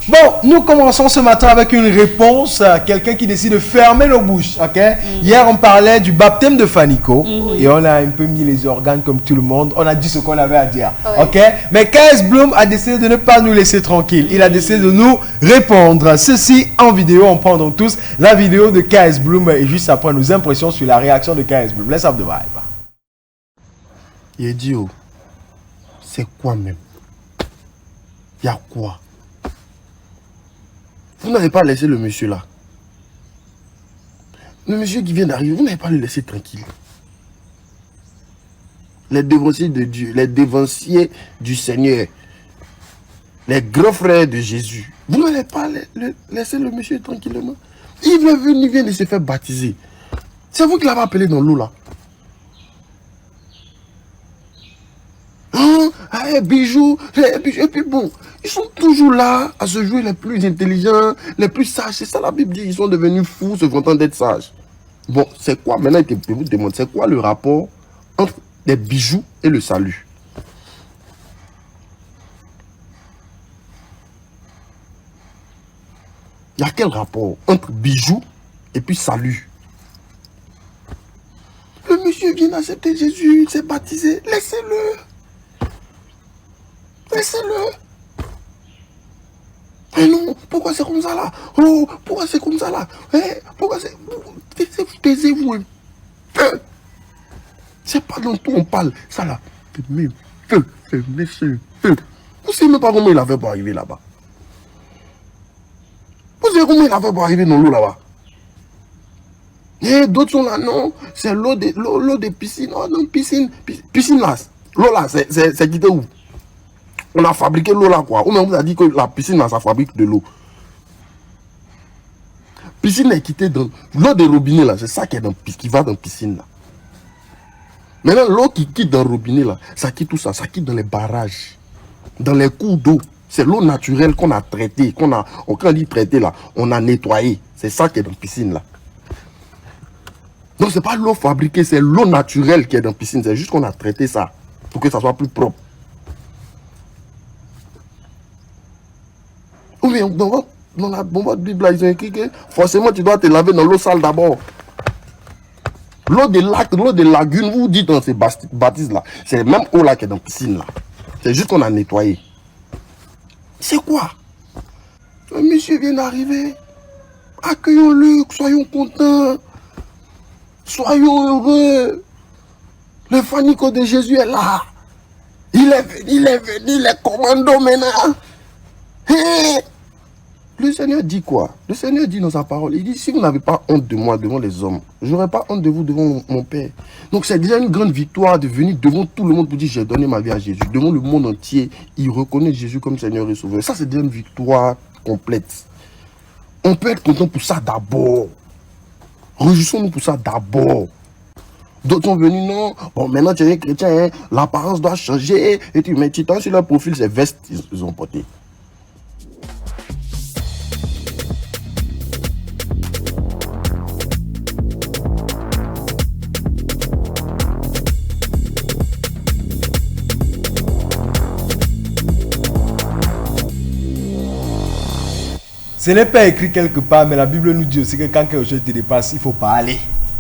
Bon, nous commençons ce matin avec une réponse à quelqu'un qui décide de fermer nos bouches, ok? Hier, on parlait du baptême de Fanico et on a un peu mis les organes comme tout le monde. On a dit ce qu'on avait à dire, ok? Mais KS Bloom a décidé de ne pas nous laisser tranquilles. Il a décidé de nous répondre. Ceci en vidéo, on prend donc tous la vidéo de KS Bloom et juste après nos impressions sur la réaction de KS Bloom. Let's have the vibe. Yedio, c'est quoi même? Y'a quoi? Vous n'avez pas laissé le monsieur là. Le monsieur qui vient d'arriver, vous n'avez pas le laissé tranquille. Les dévanciers de Dieu, les dévanciers du Seigneur, les grands frères de Jésus. Vous n'allez pas laisser le monsieur tranquillement. Il vient de se faire baptiser. C'est vous qui l'avez appelé dans l'eau là. Bijoux, et puis bon, ils sont toujours là à se jouer les plus intelligents, les plus sages. C'est ça la Bible dit, ils sont devenus fous, se vantant d'être sages. Bon, c'est quoi, maintenant je vous demande, c'est quoi le rapport entre les bijoux et le salut? Il y a quel rapport entre bijoux et puis salut? Le monsieur vient d'accepter Jésus, il s'est baptisé, laissez-le. Laissez-le. Mais non, pourquoi c'est comme ça là? Oh, pourquoi c'est comme ça là? Pourquoi c'est... Taisez-vous un peu. C'est pas dont on parle. Ça là, mais feu, laissez feu. Vous savez même pas comment il avait pour arriver là-bas. Vous savez comment il avait pour arriver dans l'eau là-bas? Et d'autres sont là, non, c'est l'eau de piscine. Oh non, piscine là. L'eau là, c'est quitté où? On a fabriqué l'eau là quoi. Ou même on vous a dit que la piscine là, ça fabrique de l'eau. Piscine est quittée dans... L'eau de robinet là, c'est ça qui va dans la piscine là. Maintenant, l'eau qui quitte dans le robinet là, ça quitte tout ça. Ça quitte dans les barrages. Dans les cours d'eau. C'est l'eau naturelle qu'on a traitée. Quand on dit traité là, on a nettoyé. C'est ça qui est dans la piscine là. Donc c'est pas l'eau fabriquée, c'est l'eau naturelle qui est dans la piscine. C'est juste qu'on a traité ça. Pour que ça soit plus propre. Oui, dans votre Bible, là, ils ont écrit que forcément tu dois te laver dans l'eau sale d'abord. L'eau de lac, l'eau de lagune, vous dites dans ces baptises là, c'est même eau là qui est dans la piscine là. C'est juste qu'on a nettoyé. C'est quoi? Le monsieur vient d'arriver. Accueillons-le, soyons contents. Soyons heureux. Le Fanico de Jésus est là. Il est venu, les commandos maintenant. Hey! Le Seigneur dit quoi? Le Seigneur dit dans sa parole, il dit, si vous n'avez pas honte de moi devant les hommes, je n'aurai pas honte de vous devant mon Père. Donc c'est déjà une grande victoire de venir devant tout le monde pour dire, j'ai donné ma vie à Jésus. Devant le monde entier, il reconnaît Jésus comme Seigneur et Sauveur. Ça, c'est déjà une victoire complète. On peut être content pour ça d'abord. Réjouissons-nous pour ça d'abord. D'autres sont venus, non, bon, maintenant tu es un chrétien, hein, l'apparence doit changer. Et tu mets titan sur leur profil, c'est veste ils ont porté. Ce n'est pas écrit quelque part, mais la Bible nous dit aussi que quand quelque chose te dépasse, il faut parler.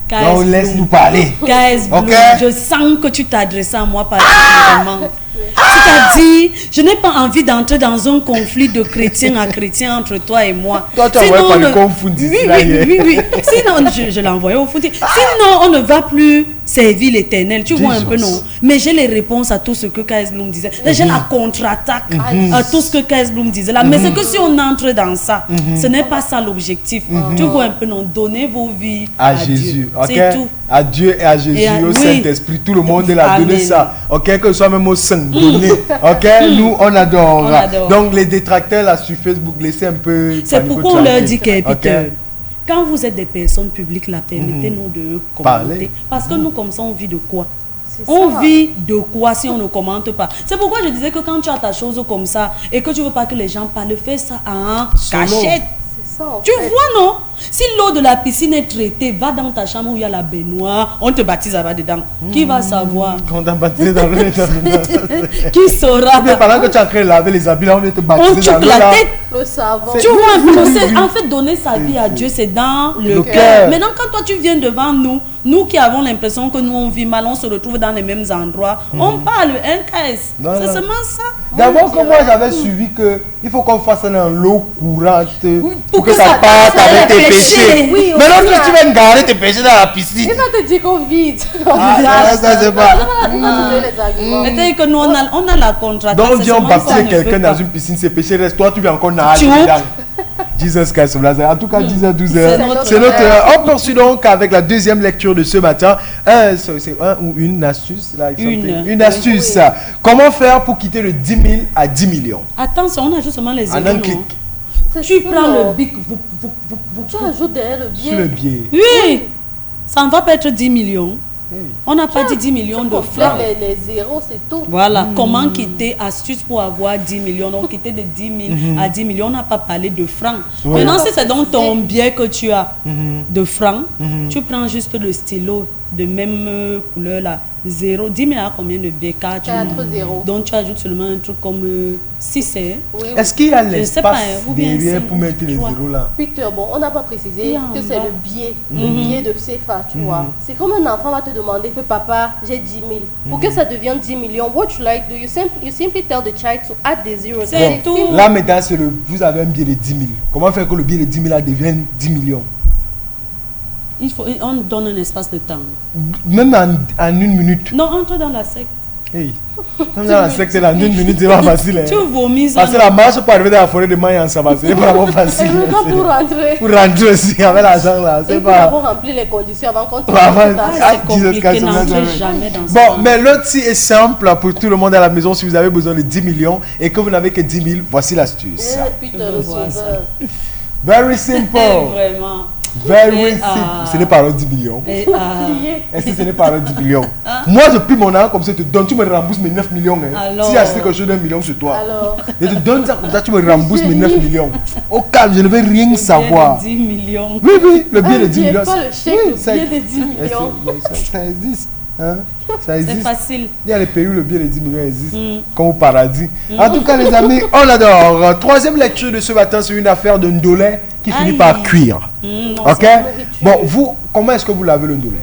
Donc laisse-nous parler. KS Bloom, je sens que tu t'adresses à moi particulièrement. C'est-à-dire, je n'ai pas envie d'entrer dans un conflit de chrétien à chrétien entre toi et moi. Toi, tu envoies pas le conflit. Oui. Sinon, je l'ai envoyé au fond. Sinon, on ne va plus servir l'éternel. Tu vois un peu, non? Mais j'ai les réponses à tout ce que KS Bloom disait. J'ai la contre-attaque à tout ce que KS Bloom disait là. Mais c'est que si on entre dans ça, ce n'est pas ça l'objectif. Tu vois un peu, non? Donnez vos vies à Jésus. C'est tout. À Dieu et à Jésus, au Saint-Esprit. Tout le monde a donné ça. Ok, que ce soit même au Saint donné. Ok, nous on adore. Donc les détracteurs là sur Facebook, laissez un peu. C'est pourquoi on leur dit que Peter, quand vous êtes des personnes publiques là, permettez-nous de commenter. Parler. Parce que nous comme ça on vit de quoi? On vit de quoi si on ne commente pas? C'est pourquoi je disais que quand tu as ta chose comme ça et que tu veux pas que les gens parlent, fais ça en cachette. Tu vois, non? Si l'eau de la piscine est traitée, va dans ta chambre où il y a la baignoire, on te baptise là-bas dedans. Qui va savoir? Quand on t'a baptisé dans l'eau, Qui saura? mais pendant que tu es en train de laver les habits, là, on vient te On baptiser dans choque l'eau. la là. tête. Le savon. Tu vois un peu, c'est en fait donner sa vie à Dieu, c'est dans le cœur. cœur. Maintenant, quand toi tu viens devant nous, nous qui avons l'impression que nous on vit mal, on se retrouve dans les mêmes endroits, on parle un caisse. Non, C'est non. seulement ça. D'abord, comme moi j'avais suivi que il faut qu'on fasse ça dans l'eau courante pour que que ça ça parte parte avec tes les péchés. péchés. Oui, Mais non, aussi, tu vas garder tes péchés dans la piscine. Il va te dire qu'on vide. Ah, ça c'est pas. Il va te donner les arguments. Peut-être que nous on a la contre-attaque. Donc, c'est dit on seulement ça, baptise on ne quelqu'un veut dans pas. une piscine, ses péchés restent. Toi, tu viens encore nager Tu dedans. Jesus Christ of Nazareth. En tout cas, 10h, 12h. C'est notre heure. On poursuit donc avec la deuxième lecture de ce matin. C'est un ou une astuce. Là, une astuce. Oui. Comment faire pour quitter le 10 000 à 10 millions? Attention, on a justement les En zéros. un non? clic. Tu prends le bic. Tu ajoutes derrière le Sur le biais. biais. Oui, ça ne va pas être 10 millions. On n'a pas dit 10 millions de Complète francs. les zéros, c'est tout. Voilà, comment quitter, astuce pour avoir 10 millions. Donc, quitter de 10 000 à 10 millions, on n'a pas parlé de francs. Ouais. Maintenant, si c'est dans ton biais que tu as de francs, tu prends juste le stylo de même couleur là. 0. 10 000 à combien de biais? 4 4 0. Donc, tu ajoutes seulement un truc comme 6. Oui, oui. Est-ce qu'il y a Je sais pas, l'espace ou bien derrière cinq, pour mettre les tu vois. zéros là? Peter, bon, on n'a pas précisé Et en que c'est bas. le biais de CFA, tu vois. C'est comme un enfant va te demander que papa, j'ai 10 000. Pour que ça devienne 10 millions, what you like do, you simply tell the child to add the zeros. C'est tout. Là maintenant, vous avez un billet de 10 000. Comment faire que le billet de 10 000 là devienne 10 millions? On donne un espace de temps. Même en une minute. Non, entre dans la secte. Hey. Même dans la secte, là, en une minute, c'est pas facile. Tu Hein. vomis. Parce que la marche pour arriver dans la forêt de Maya, ça va, c'est pas vraiment facile. Et le temps pour rentrer. Pour rentrer aussi avec l'argent là, Il c'est faut pas. d'abord remplir les conditions avant qu'on te Avant- dise ta- Ah, C'est compliqué, Jesus Christ, n'entrez jamais. jamais dans Bon, ça. mais l'autre est simple pour tout le monde à la maison. Si vous avez besoin de 10 millions et que vous n'avez que 10 000, voici l'astuce. Eh, Peter, le vois ça. sauveur. Very simple. Vraiment. Very Et, simple. Ce n'est pas le 10 millions. Et, Plié. Est-ce que ce n'est pas le 10 millions? Moi, je plie mon argent comme ça, je te donne, tu me rembourses mes 9 millions. Hein. Alors. Si j'ai acheté quelque chose d'un million sur toi, Alors, je te donne ça comme ça, tu me rembourses mes 9 millions. Au calme, je ne veux rien savoir. 10 millions. Oui, oui, le billet de 10 billet, millions. pas le chèque, oui, le ça- billet de 10 millions. Ça existe. Hein? Ça C'est existe. facile. Il y a les pays où le billet de 10 millions existe, comme au paradis. En tout cas, les amis, on adore. Troisième lecture de ce matin, c'est une affaire de ndolé qui finit Aïe. par cuire. Non, Ok? c'est la nourriture. Bon, vous, comment est-ce que vous lavez le ndolé?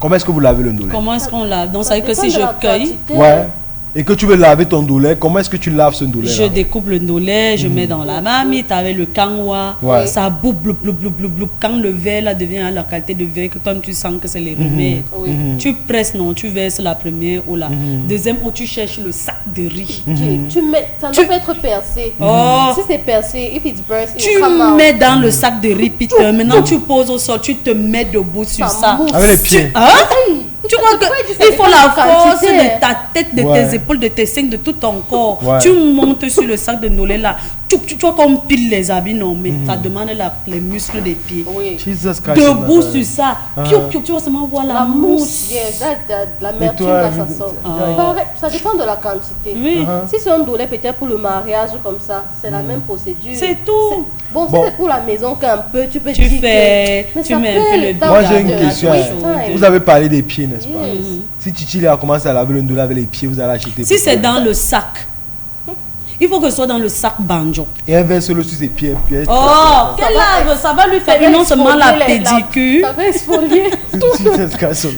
Comment est-ce que vous lavez le ndolé? Comment est-ce qu'on lave? Donc, ça veut dire que dépend si de je la cueille, quantité. Ouais. Et que tu veux laver ton ndolé, comment est-ce que tu laves ce ndolé? je découpe le ndolé, je mets dans la marmite avec le kanwa. Ouais. Ça boue, bloup, bloup, bloup, bloup, bloup. Quand le verre là devient à la qualité de verre, que toi tu sens que c'est les remèdes. Oui. Tu presses, non, tu verses la première ou la deuxième ou tu cherches le sac de riz. Ok, tu mets, ça doit être percé. Oh. Si c'est percé, if it's burst, it Tu will come out. mets dans le sac de riz, Peter. Maintenant, tu poses au sol, tu te mets debout sur Ça ça. mousse. Avec les pieds. Hein? Tu crois pourquoi il dit ça qu'il faut dépend la de la force quantité, de ta tête, de Ouais. tes épaules, de tes seins, de tout ton corps. Ouais. Tu montes sur le sac de ndolé là. Tu vois comme pile les habits, non, mais ça demande les muscles des pieds. Oui. Jesus Christ. Debout sur ça. Piou, piou, tu vas seulement voir la La mousse, mousse. yes, that's the- l'amertume toi, là, ça je- sort. Ah. Pareil, ça dépend de la quantité. Oui. Si c'est un douleur peut-être pour le mariage comme ça, c'est la même procédure. C'est tout. Bon, si Bon. c'est pour la maison qu'un peu, tu peux Tu dire fais, que- mais tu ça mets fait un peu le le temps Moi, j'ai une de- question. waste Hein. time. Vous avez parlé des pieds, n'est-ce pas? Yes. Si Chichi a commencé à laver le ndolé avec les pieds, vous allez acheter. Si c'est dans le sac, il faut que ce soit dans le sac banjo. Et inverse-le sur ses pieds. Oh, quel lave, ça va lui Ça faire va non seulement la exfolier pédicure. Ça va exfolier.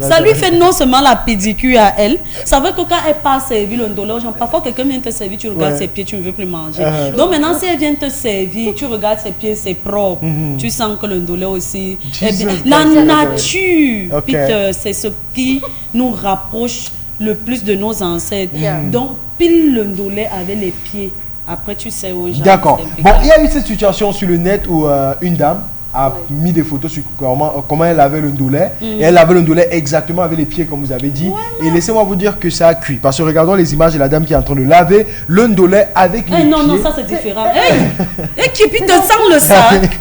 Ça lui fait non seulement la pédicure à elle, ça veut que quand elle passe servir le ndolé aux gens, parfois quelqu'un vient te servir, tu regardes Ouais. ses pieds, tu ne veux plus manger. Donc maintenant, si elle vient te servir, tu regardes ses pieds, c'est propre. Tu sens que le ndolé aussi. est bien. Jesus La Christ. nature, Ok. Peter, c'est ce qui nous rapproche le plus de nos ancêtres. Yeah. Donc, pile le ndolé avec les pieds. Après, tu sais aux gens. D'accord. c'est Bon, impeccable. il y a eu cette situation sur le net où une dame a Ouais. mis des photos sur comment elle lavait le ndolé. Et elle lavait le ndolé exactement avec les pieds, comme vous avez dit. Et laissez-moi vous dire que ça a cuit. Parce que regardons les images de la dame qui est en train de laver le ndolé avec les Eh, non, pieds. non, ça c'est différent. Hey, qui puis te sent le sac,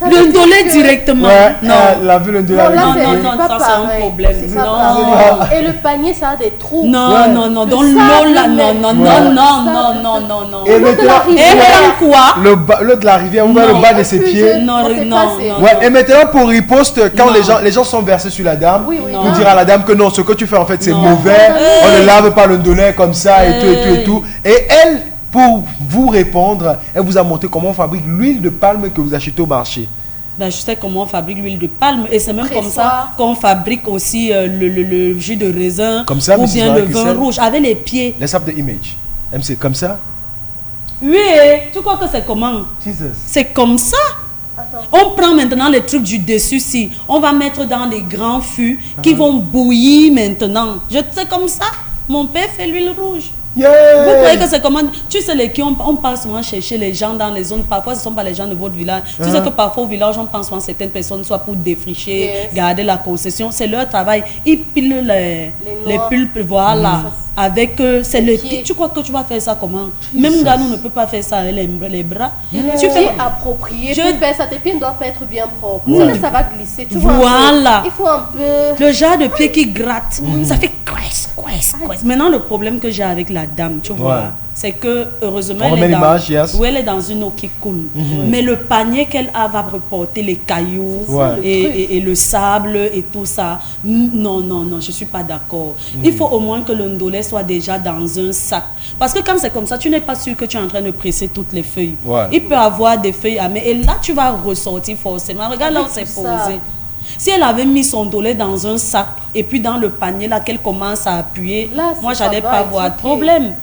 le ndolé directement. Ouais, Non. laver le ndolé Non, avec là, Non, les c'est pieds. non, pas ça, c'est un pareil. problème. C'est pas Non. pareil. Et le panier, ça a des trous. Non, Ouais. non, non, dans Le l'eau sable, là, non, même. non, Ouais. non, non, non, non, non, non. Et L'eau de la maintenant, rivière. Et même quoi? l'eau de la rivière, on voit Non. le bas de ses pieds. Non, On sait non, pas Ouais, et maintenant pour riposte, quand les gens sont versés sur la dame, pour dire à la dame que non, ce que tu fais en fait c'est mauvais, on ne lave pas le ndolé comme ça et tout. Et elle, pour vous répondre, elle vous a montré comment on fabrique l'huile de palme que vous achetez au marché. Ben, je sais comment on fabrique l'huile de palme et c'est même comme ça qu'on fabrique aussi le jus de raisin comme ça, ou bien le vin rouge avec les pieds. Let's have the image. MC, comme ça? Oui, tu crois que c'est comment? Jesus. C'est comme ça. Attends. On prend maintenant les trucs du dessus, si on va mettre dans des grands fûts qui vont bouillir maintenant. Je sais comme ça. Mon père fait l'huile rouge. Yeah. Vous croyez que c'est comment? Tu sais, on passe souvent chercher les gens dans les zones. Parfois, ce ne sont pas les gens de votre village. Tu sais que parfois au village, on pense souvent certaines personnes, soit pour défricher, garder la concession. C'est leur travail. Ils pilent les pulpes, voilà. Avec c'est le pied. Tu crois que tu vas faire ça comment? Même Ganou ne peut pas faire ça avec les bras. Tu fais approprié. Tu fais ça, tes pieds doivent être bien propres. Sinon, ça va glisser. Tu voilà. Il faut un peu. Le genre de pied qui gratte, ça fait quest. Maintenant, le problème que j'ai avec la dame, tu vois, c'est que heureusement elle est dans une eau qui coule. Mais le panier qu'elle a va reporter les cailloux et le sable et tout ça. Non, je suis pas d'accord. Il faut au moins que le ndolé soit déjà dans un sac. Parce que quand c'est comme ça, tu n'es pas sûr que tu es en train de presser toutes les feuilles. Il peut avoir des feuilles amères et là tu vas ressortir forcément. Regarde là où c'est posé. Si elle avait mis son ndolé dans un sac et puis dans le panier là qu'elle commence à appuyer, là, moi j'allais pas avoir de problème.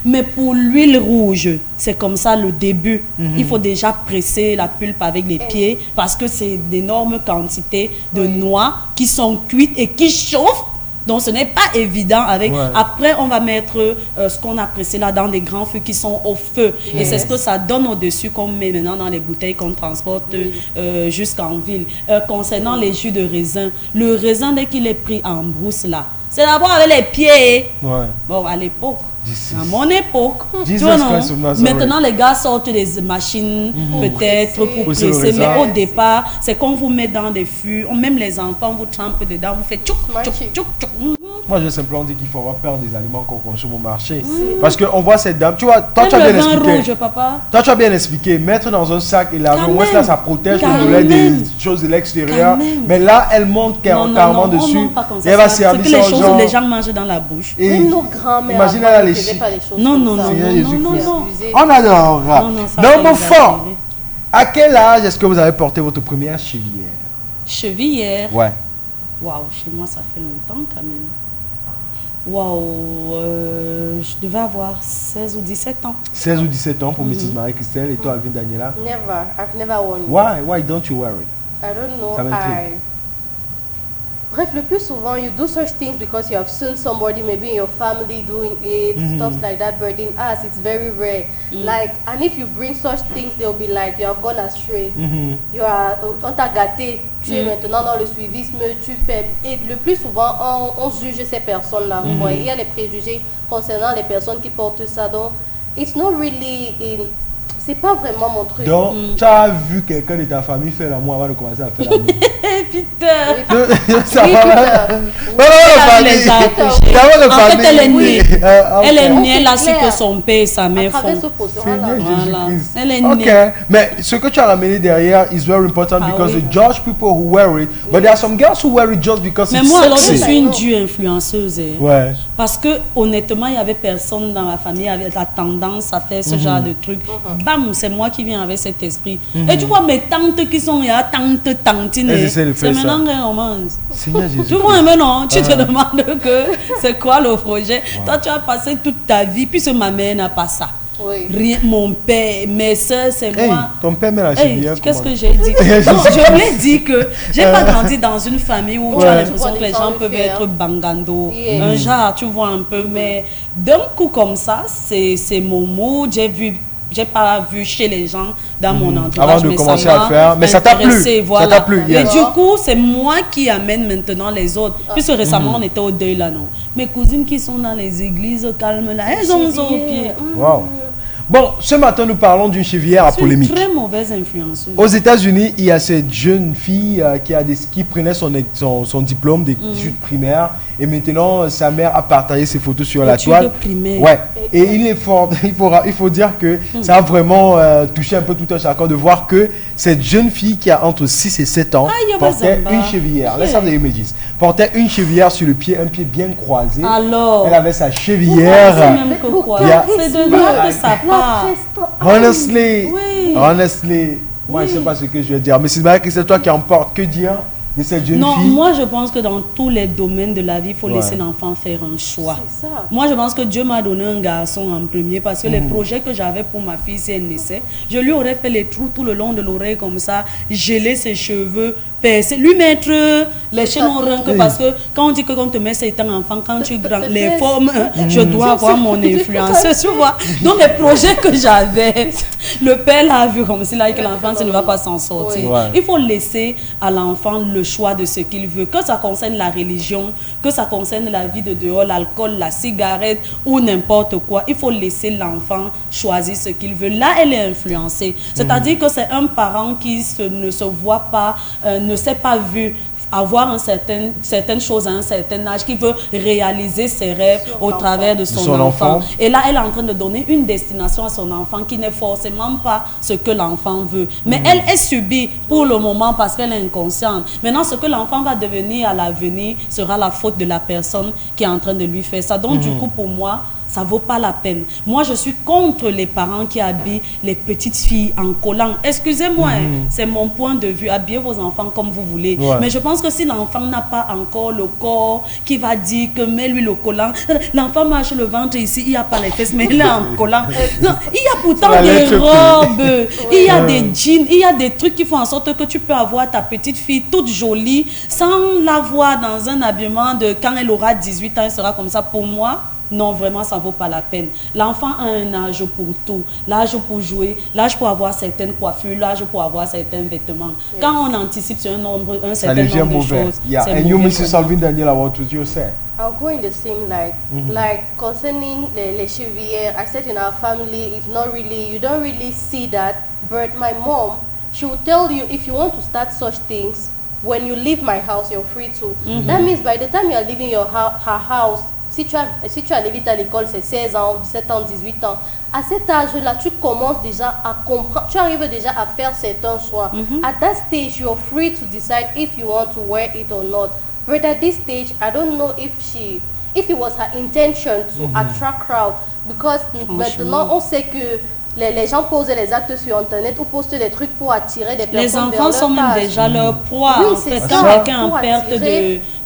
Mais pour l'huile rouge, c'est comme ça le début. Il faut déjà presser la pulpe avec les pieds parce que c'est d'énormes quantités de noix qui sont cuites et qui chauffent. Donc ce n'est pas évident avec. Après on va mettre ce qu'on a pressé là dans des grands fûts qui sont au feu. Et c'est ce que ça donne au-dessus qu'on met maintenant dans les bouteilles qu'on transporte jusqu'en ville. Concernant les jus de raisin, le raisin dès qu'il est pris en brousse là, c'est d'abord avec les pieds. Bon, à l'époque. À mon époque, maintenant les gars sortent des machines peut-être pour presser, mais au départ, c'est qu'on vous met dans des fûts, même les enfants vous trempent dedans, vous faites tchouk, tchouk, tchouk, tchouk. Moi, je simplement dit qu'il faut avoir peur des aliments qu'on consomme au marché. Parce qu'on voit cette dame, tu vois, toi tu as bien expliqué. Rouge, papa. Toi tu as bien expliqué, mettre dans un sac et laver, au moins là ça protège le lait des choses de l'extérieur. Mais là, elle monte carrément dessus. Et elle va servir ça aux gens. Les gens mangent dans la bouche. Et nos grands-mères. Imagine là les non. On adore. Donc, mon fort, à quel âge est-ce que vous avez porté votre première chevillère? Chevillère? Ouais. Waouh, chez moi, ça fait longtemps quand même. Waouh, je devais avoir 16 ou 17 ans. 16 ou 17 ans pour Mrs. Marie-Christelle et toi, Alvin Daniela? Never. I've never worn it. Why don't you wear it? I don't know. Bref, le plus souvent, you do such things because you have seen somebody maybe in your family doing it, stuff like that, but in us, it's very rare. Like, and if you bring such things, they'll be like, you have gone astray. You are, on t'a gâté, tu es maintenant dans le suivisme, tu fais... Et le plus souvent, on juge ces personnes-là. Il y a les préjugés concernant les personnes qui portent ça. Donc, it's not really in... C'est pas vraiment mon truc. Donc, tu as vu quelqu'un de ta famille faire l'amour avant de commencer à faire l'amour. Putain. Ça va. Elle est née là, c'est que son père et sa mère font. Elle est née. Mais ce que tu as ramené derrière is very important because they judge people who wear it, but there are some girls who wear it just because it's sexy. Mais moi, alors, je suis une dure influenceuse. Ouais. Parce que honnêtement, il y avait personne dans ma famille avec la tendance à faire ce genre de trucs. Bam, c'est moi qui viens avec cet esprit. Et tu vois mes tantes qui sont là, tantines. C'est maintenant qu'elles commencent. Tu vois maintenant, tu te demandes que c'est quoi le projet. Toi, tu as passé toute ta vie, puisque ma mère n'a pas ça. Rien, mon père, mes soeurs, c'est moi. Ton père met la cheville. Qu'est-ce que j'ai dit? Non, je voulais dire que j'ai pas grandi dans une famille où tu as l'impression que les gens peuvent être bangando. Un genre, tu vois un peu, mais d'un coup comme ça, c'est mon mot. J'ai pas vu chez les gens dans mon entourage. Avant de commencer à faire, mais ça t'a plu. Voilà. Ça t'a plu. Et du coup, c'est moi qui amène maintenant les autres. Puisque récemment, on était au deuil là, non. Mes cousines qui sont dans les églises calmes là, elles ont au pied. Wow. Bon, ce matin, nous parlons d'une chevillère à polémique. C'est une très mauvaise influenceuse. Aux États-Unis, il y a cette jeune fille qui prenait son diplôme d'études primaires Et maintenant, sa mère a partagé ses photos sur la Études toile. primaires. Ouais. Et il est fort. Il faut dire que ça a vraiment touché un peu tout un chacun de voir que cette jeune fille qui a entre 6 et 7 ans Aïe, portait Bazamba. une chevillère. Yeah. Laisse ça des images. Portait une chevillère sur le pied, un pied bien croisé. Alors, Elle avait sa c'est chevillère. même que quoi. Il y a- C'est de là que ça part. Honestly, Oui. honestly, moi je sais pas ce que je vais dire, mais c'est toi qui emporte. Que dire de cette jeune Non, fille? moi je pense que dans tous les domaines de la vie, il faut Ouais. laisser l'enfant faire un choix. C'est ça. Moi je pense que Dieu m'a donné un garçon en premier parce que les projets que j'avais pour ma fille si elle naissait, je lui aurais fait les trous tout le long de l'oreille comme ça, geler ses cheveux, percer, lui mettre les chaînes au rein que parce que quand on dit que quand on te met c'est un enfant, quand tu grands, les formes, je dois avoir mon influence, tu vois. Donc les projets que j'avais, le père l'a vu comme si là que l'enfant ne va pas s'en sortir. Oui. Ouais. Il faut laisser à l'enfant le choix de ce qu'il veut, que ça concerne la religion, que ça concerne la vie de dehors, l'alcool, la cigarette ou n'importe quoi. Il faut laisser l'enfant choisir ce qu'il veut. Là, elle est influencée. C'est-à-dire que c'est un parent qui ne se voit pas, ne s'est pas vu avoir certaines choses à un certain âge, qui veut réaliser ses rêves au travers de son enfant. Et là, elle est en train de donner une destination à son enfant qui n'est forcément pas ce que l'enfant veut. Mais elle est subie pour le moment parce qu'elle est inconsciente. Maintenant, ce que l'enfant va devenir à l'avenir sera la faute de la personne qui est en train de lui faire ça. Donc, du coup, pour moi, ça vaut pas la peine. Moi, je suis contre les parents qui habillent les petites filles en collant. Excusez-moi, c'est mon point de vue. Habillez vos enfants comme vous voulez. Ouais. Mais je pense que si l'enfant n'a pas encore le corps qui va dire que mets-lui le collant, l'enfant marche le ventre ici, il n'y a pas les fesses, mais il est en collant. Non, il y a pourtant Ça va des l'être robes, il y a des jeans, il y a des trucs qui font en sorte que tu peux avoir ta petite fille toute jolie sans la voir dans un habillement de quand elle aura 18 ans, elle sera comme ça. Pour moi, non, vraiment, ça ne vaut pas la peine. L'enfant a un âge pour tout. L'âge pour jouer, l'âge pour avoir certaines coiffures, l'âge pour avoir certains vêtements. Yes. Quand on anticipe sur un certain nombre de choses, yeah. c'est And mauvais. you, Mrs. Alvin Daniela, what would you say? I'll go in the same light. Like concerning les chevillères, I said in our family, it's not really, you don't really see that. But my mom, she will tell you if you want to start such things, when you leave my house, you're free to. That means by the time you're leaving her house, si tu as levé à l'école, c'est 16 ans, 17 ans, 18 ans. À cet âge-là, tu commences déjà à comprendre, tu arrives déjà à faire certains choix. At that stage, you're free to decide if you want to wear it or not. But at this stage, I don't know if it was her intention to attract crowd. Because maintenant, on sait que les gens posent les actes sur Internet ou postent des trucs pour attirer des personnes. Les enfants sont même déjà leur proie. Oui, en fait. c'est Quand ça. quelqu'un en perte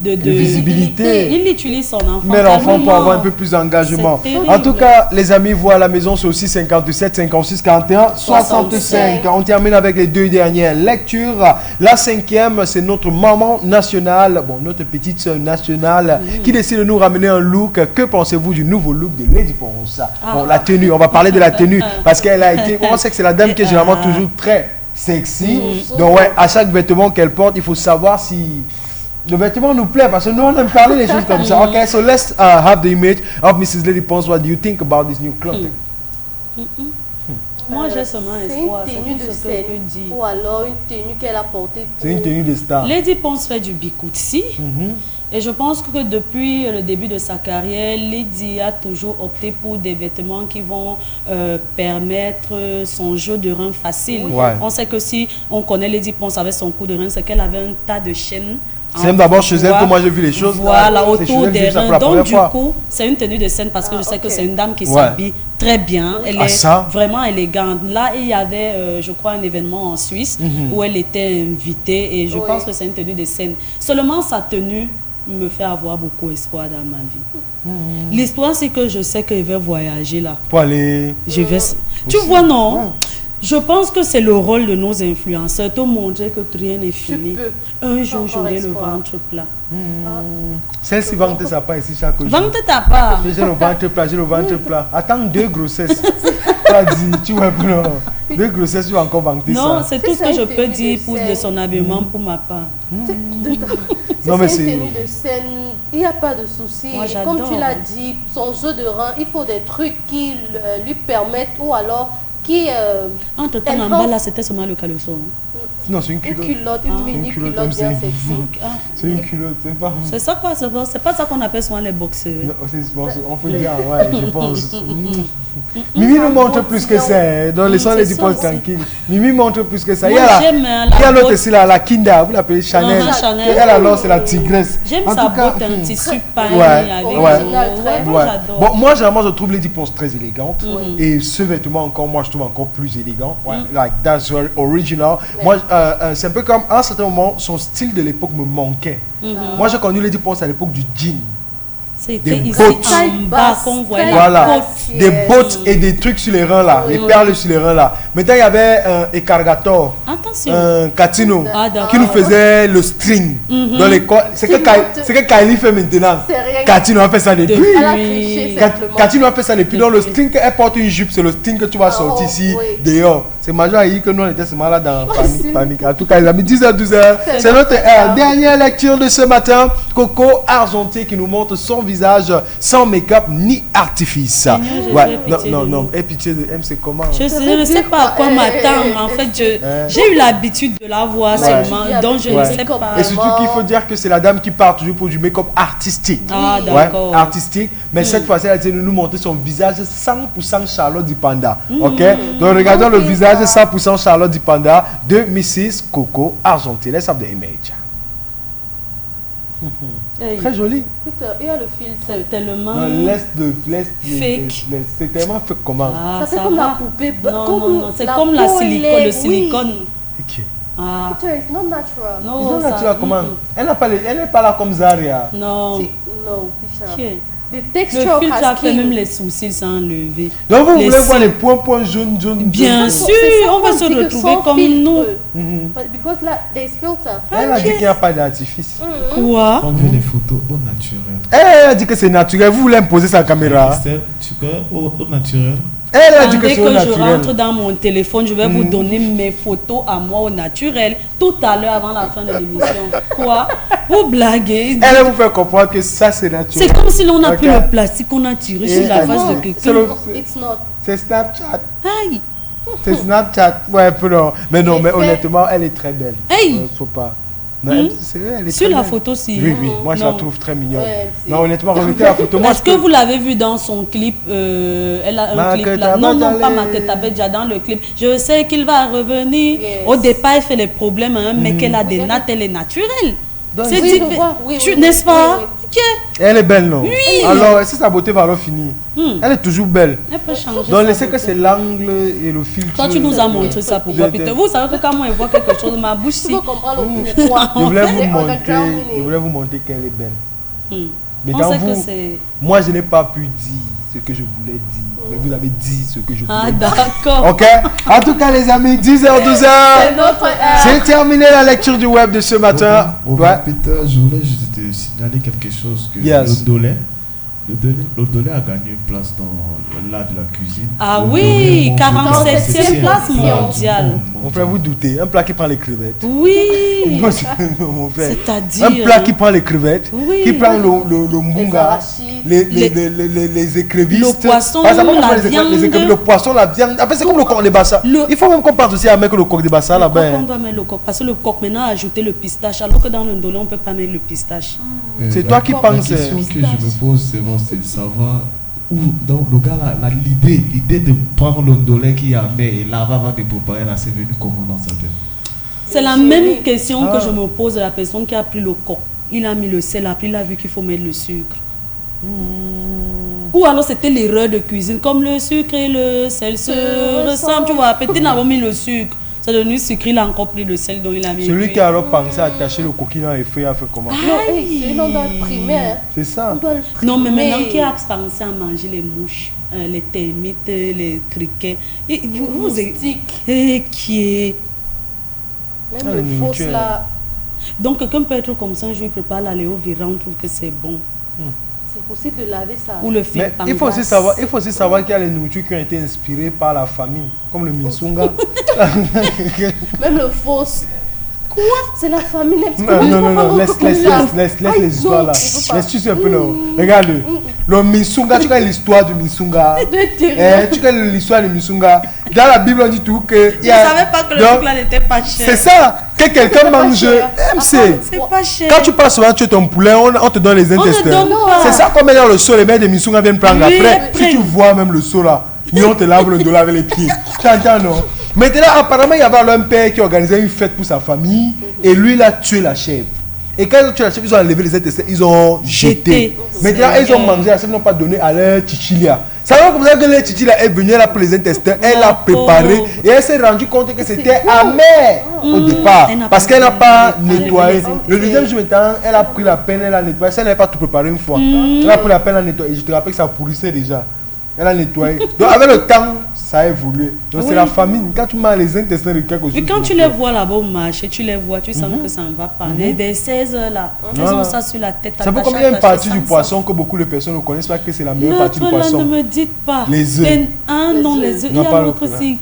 de visibilité, il utilise son enfant. mais l'enfant tellement. peut avoir un peu plus d'engagement. C'est terrible. En tout cas, les amis, vous à la maison, c'est aussi 57, 56, 41, 65. On termine avec les deux dernières lectures. La cinquième, c'est notre maman nationale, bon, notre petite sœur nationale, qui décide de nous ramener un look. Que pensez-vous du nouveau look de Lady Ponce? Bon, la tenue, on va parler de la tenue, parce qu'elle a été, on sait que c'est la dame qui est généralement toujours très sexy. Donc ouais, à chaque vêtement qu'elle porte, il faut savoir si le vêtement nous plaît, parce que nous on aime parler des choses comme ça. Okay, so let's have the image of Mrs. Lady Ponce. What do you think about this new clothing? Moi, j'ai seulement espoir. C'est une tenue de scène ou alors une tenue qu'elle a portée. C'est une tenue de star. Lady Ponce fait du bikutsi. Et je pense que depuis le début de sa carrière, Lady a toujours opté pour des vêtements qui vont permettre son jeu de rein facile. Ouais. On sait que si on connaît Lady Ponce avec son coup de rein, c'est qu'elle avait un tas de chaînes. C'est même d'abord chez elle que moi j'ai vu les choses. Voilà, C'est autour chez elle que j'ai des vu ça pour reins. la Donc première du fois. coup, c'est une tenue de scène parce que je sais que c'est une dame qui Ouais. s'habille très bien. Elle Ah, est ça? vraiment élégante. Là, il y avait, je crois, un événement en Suisse où elle était invitée et je pense que c'est une tenue de scène. Seulement sa tenue me fait avoir beaucoup espoir dans ma vie. L'histoire, c'est que je sais que je vais voyager là. Pour aller. Je vais... Tu vois, non? Je pense que c'est le rôle de nos influenceurs de montrer que rien n'est fini. Un jour, j'aurai le ventre plat. Celle-ci vante sa part ici chaque jour. Vente ta part. J'ai le ventre plat, j'ai le ventre plat. Attends 2 grossesses. Pas dit, tu vois, non. 2 grossesses, tu vas encore vanter ça. Non, c'est tout ce que je peux tenue dire de pour scène. de son habillement pour ma part. Non, mais c'est c'est- une tenue de scène, il n'y a pas de souci. Moi, Comme j'adore. tu l'as dit, son jeu de rein, il faut des trucs qui lui permettent ou alors qui... Entre temps, Elle en bas pense- là, c'était seulement le caleçon. Non, c'est une Une culotte. culotte, une mini culotte, culotte bien c'est- sexy. Ah, C'est une culotte, c'est pas... c'est pas ça qu'on appelle souvent les boxeurs. Non, on peut dire, ouais, je pense. Mimi nous montre plus que ça. Hein. Dans les sons, c'est les ça épaules aussi. tranquilles. Mimi montre plus que ça. Moi, j'aime, Il y a l'autre botte. aussi, la Kinda, vous l'appelez Chanel. Chanel. Elle alors, c'est la tigresse. J'aime En sa tout cas, botte, un tissu paille ouais, avec ouais. ouais, moi, Ouais. j'adore. Bon, moi, généralement, je trouve Lady Ponce très élégante. Et ce vêtement, encore, moi, je trouve encore plus élégant. Ouais, like, that's very original. Moi, c'est un peu comme, à un certain moment, son style de l'époque me manquait. Moi, j'ai connu Lady Ponce à l'époque du jean. C'était Des ici bottes. en bas qu'on voyait la Voilà, côte. des bottes et des trucs sur les reins là, les perles sur les reins là. Maintenant, il y avait un Ecargator, Attention. un Catino, Ah, d'accord. qui nous faisait le string dans les c'est que Kylie fait maintenant. C'est rien. Catino a fait ça depuis. Elle a triché simplement. Catino a fait ça depuis. Donc le string, elle porte une jupe, c'est le string que tu vas sortir ici, oui. dehors. C'est majeur à que nous on était seulement là dans c'est- panique. En tout cas, les amis, 10h, 12h. C'est notre dernière lecture de ce matin. Coco Argenté qui nous montre son visage sans make-up ni artifice. j'ai Ouais, pitié de non, nous. et pitié de M, c'est comment? Je ne sais pas à quoi m'attendre. En fait, j'ai eu l'habitude de la voir seulement, donc je ne Ouais. sais pas. Et surtout qu'il faut dire que c'est la dame qui part toujours pour du make-up artistique. Ah, Ouais, d'accord. artistique. Mais cette fois-ci, elle a essayé de nous montrer son visage 100% Charlotte Dipanda. Ok? Donc regardons le visage 100% Charlotte Dipanda de Mrs. Coco Argenté. Let's have the image. Hey, Très joli. Écoute, il y a le filtre. c'est tellement. Non, Fake. c'est tellement fake comment? Ah, Ça fait comme va. la poupée. Non, comme non, non, c'est la comme la peau, silicone, elle est- le silicone. Ok. Ah, Picture, it's not natural. non, Ils ont ça- naturel comment? Elle n'est pas là comme Zaria. Non. No, picture. Ok. The Le texture of filtre her a fait même skin. les sourcils sans enlever. Donc vous Les voulez voir cils. les points jaunes. Bien C'est sûr, ça on va qu'on se dit que retrouver sans comme filtre. nous. But because there's filter. Elle a dit qu'il n'y a pas d'artifice. Quoi? On veut des photos au naturel. Elle a dit que c'est naturel. Vous voulez imposer sa caméra. Estelle, tu connais au naturel? Elle a dit que Dès c'est au que je naturel. rentre dans mon téléphone, je vais vous donner mes photos à moi au naturel tout à l'heure avant la fin de l'émission. Quoi? Vous blaguez? Elle vous fait comprendre que ça c'est C'est naturel. comme si l'on a pris Ok. le plastique qu'on a tiré sur la face de C'est quelqu'un. le- It's not. c'est Snapchat. Aïe! C'est Snapchat. Ouais, peu non. Mais non, mais fait- honnêtement, elle est très belle. Hey! Faut pas. Non, elle est Sur très la belle. photo, si. Oui, oui. Moi, je la Non. trouve très mignonne. Ouais, c'est- Non, honnêtement, remettez la photo. Moi, Est-ce que vous l'avez vu dans son clip elle a un Ma clip là. Teta Non, non, pas Badjalé. ma tête Abedja, dans le clip. Je sais qu'il va revenir. Yes. Au départ, elle fait les problèmes, hein, mais qu'elle a des nattes, elle est naturelle. Donc, C'est oui, dit, je vois. Oui, oui, n'est-ce oui, pas? oui, Ok. Elle est belle, non? Oui. Alors, si sa beauté va alors finir, elle est toujours belle. Elle peut changer. Donc, sa laissez que beauté. c'est l'angle et le filtre. Toi, tu nous as montré ça pourquoi, Peter? Vous savez que quand moi, je vois quelque chose, ma bouche, Tu si. peux comprendre le pourquoi. Je voulais vous C'est montrer, underground meaning. je voulais vous montrer qu'elle est belle. Mais On dans sait que vous, c'est. moi, je n'ai pas pu dire ce que je voulais dire. Mais vous avez dit ce que je voulais Ah, dire. d'accord. Ok? En tout cas, les amis, 10h, 12h. C'est notre C'est terminé la lecture du web de ce matin. Ouais. Peter, je voulais juste te signaler quelque chose que Yes. le Dolé a gagné une place dans l'art de la cuisine. Ah Le oui, Dolé monte 47e place mondiale. Mon frère, vous doutez. Un plat qui prend les crevettes. Oui. Moi, c'est- mon frère. C'est-à-dire. Un plat qui prend les crevettes, Oui. qui prend le mbunga, arachides. les écrevisses. Le poisson, Par exemple, la les viande. écrevisses, le poisson, la viande. En fait, c'est comme le coq de Bassa. Le- Il faut même qu'on parte aussi avec le coq de Bassa Le coq, là-bas. on doit mettre le coq. Parce que le coq, maintenant, a ajouté le pistache. Alors que dans le ndolé, on ne peut pas mettre le pistache. C'est La- toi qui La penses. question que je me pose, c'est bon, c'est de savoir où, donc le gars, l'idée de prendre le Dolé qui a mis et là, avant de préparer, là, c'est venu comment dans sa tête? C'est la J'ai même mis- question que je me pose à la personne qui a pris le coq. Il a mis le sel, après il a vu qu'il faut mettre le sucre. Ou alors c'était l'erreur de cuisine, comme le sucre et le sel se ressemblent. Tu vois, peut-être n'a pas mis le sucre. C'est devenu sucré, il a encore pris le sel, donc il a mis. Celui qui a alors pensé à attacher le coquille dans les feuilles a fait comment? Non, hey, celui-là, on doit le primer. Hein. C'est ça. On doit le primer. Non, mais maintenant qui a pensé à manger les mouches, les termites, les criquets, et vous Moustiques. et qui est. Même Ah, le les fausse nourritures. là. Donc quelqu'un peut être comme ça, un jour il prépare la Léo Vera, on trouve que c'est bon. C'est possible de laver ça. Ou le Mais film il faut aussi savoir qu'il y a les nourritures qui ont été inspirées par la famine, comme le minsunga. Même le fausse. Quoi? C'est la famille. Non, laisse les histoires là. Laisse-tu un peu, non. Regarde, Le Misunga, tu connais l'histoire du Misunga. Tu connais l'histoire du Misunga. Dans la Bible, on dit tout que. Je ne savais pas que le truc là n'était pas cher. C'est ça, que quelqu'un mange. C'est pas cher. Quand tu passes souvent tuer ton poulet, on te donne les intestins. C'est ça qu'on met dans le seau, les mecs de Misunga viennent prendre après. Si tu vois même le seau là, on te lave le dos avec les pieds. Tu entends, non? Maintenant, apparemment, il y avait un père qui organisait une fête pour sa famille et lui, il a tué la chèvre. Et quand ils ont tué la chèvre, ils ont enlevé les intestins, ils ont jeté. Maintenant, ils ont mangé la chèvre, ils n'ont pas donné à leur chichilia. Ça va comme ça que le chichilia est venu là pour les intestins, elle l'a préparé et elle s'est rendue compte que c'était amer au départ parce qu'elle n'a pas nettoyé. Le deuxième jour, maintenant, elle a pris la peine, elle a nettoyé. Ça, elle n'avait pas tout préparé une fois. Elle a pris la peine à nettoyer. Je te rappelle que ça pourrissait déjà. Elle a nettoyé. Donc, avec le temps, ça a évolué. Donc, c'est la famine. Quand tu manges les intestins de quelque chose. Mais quand tu les vois là-bas au marché, tu les vois, tu sens que ça ne va pas. Vers 16 heures là, ils ont ça sur la tête. Ça veut comme il y a une partie du poisson que beaucoup de personnes ne connaissent pas que c'est la meilleure partie du poisson. Ne me dites pas. Les œufs. Ah non, les œufs. Il y a l'autre aussi.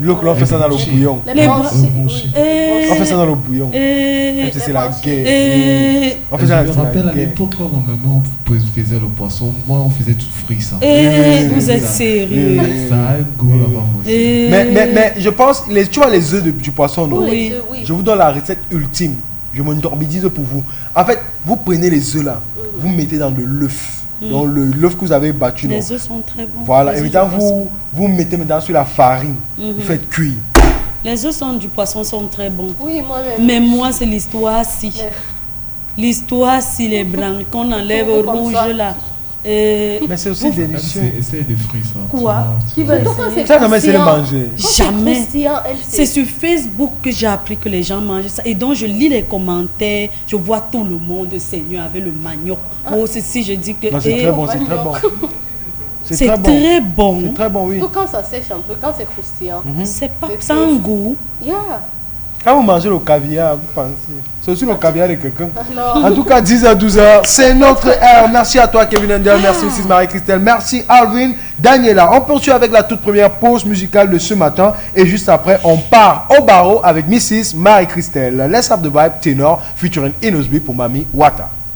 L'autre, on fait ça dans le bouillon. On fait ça dans le bouillon. C'est la guerre. Je me rappelle à l'époque quand maman faisait le poisson, moi on faisait tout frit ça. Vous êtes sérieux. Ça a un goût là-bas aussi. Mais je pense, tu vois les œufs du poisson, non? Oui. Je vous donne la recette ultime. Je m'endormidise pour vous. En fait, vous prenez les œufs là, vous mettez dans de l'œuf. Dans l'œuf que vous avez battu. Les œufs sont très bons. Voilà, et maintenant vous mettez maintenant sur la farine. Vous faites cuire. Les œufs du poisson sont très bons. Oui, moi-même. Mais moi, c'est l'histoire si. L'histoire si les blancs, qu'on enlève au rouge là. Mais c'est aussi délicieux. Essaye des fruits ça. Quoi? Qui veut essayer? Tu as jamais essayé de manger? Jamais. C'est sur Facebook que j'ai appris que les gens mangent ça. Et donc je lis les commentaires, je vois tout le monde Seigneur avec le manioc. Oh, ceci, je dis que. C'est très bon, c'est très bon. C'est très bon. C'est très bon, oui. Surtout quand ça sèche un peu, quand c'est croustillant. C'est pas sans goût. Yeah. Quand vous mangez le caviar, vous pensez. C'est aussi le caviar de quelqu'un. Non. En tout cas, 10h, 12h, c'est notre heure. Merci à toi, Kevin Ender. Merci aussi, Marie-Christelle. Merci, Alvin. Daniela. On poursuit avec la toute première pause musicale de ce matin. Et juste après, on part au barreau avec Mrs. Marie-Christelle. Let's have the vibe ténor featuring Inosby pour Mami Wata.